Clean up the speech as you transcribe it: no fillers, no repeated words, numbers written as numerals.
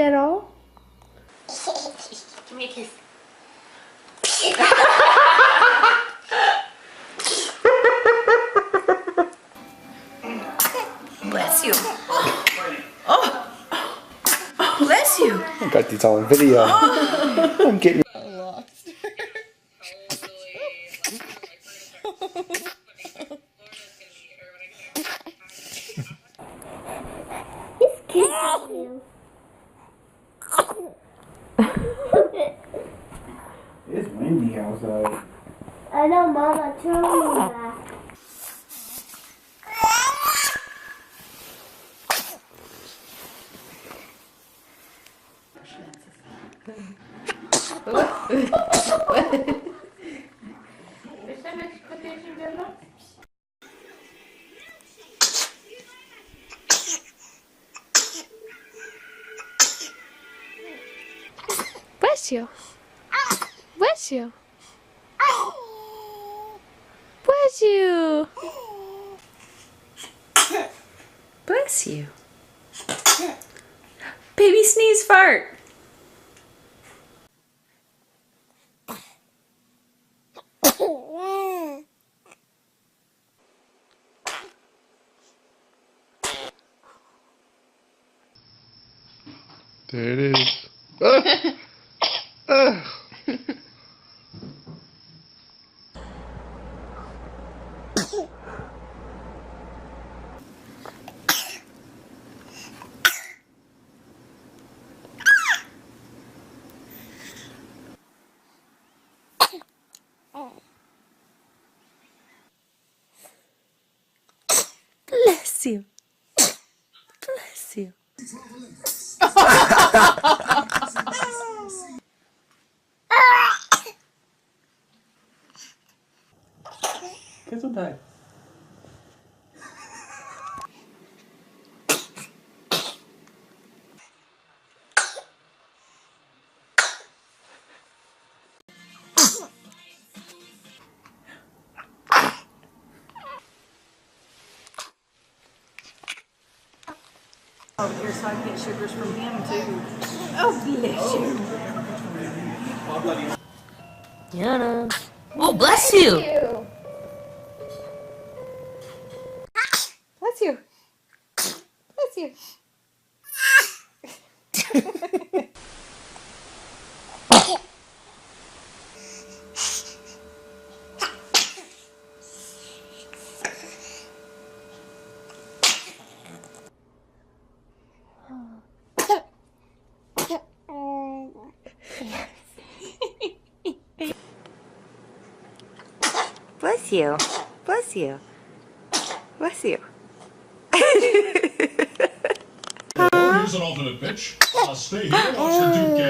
at all? Give me a kiss. Bless you. Oh. Bless you. I got these all on video. I'm getting Lost. He's kissing you. It's windy outside. I know, Mama told me that. Bless you. Bless you. Bless you. Bless you. Baby sneeze fart. There it is. Ah! Ah! Bless you. Bless you. Gesundheit. Over here so I can get sugars from him too. Oh, bless you. Yana. Oh, bless you. Bless you. Bless you. Bless you. Bless you. Bless you. Here's an alternate pitch. Stay here, watch the Duke game.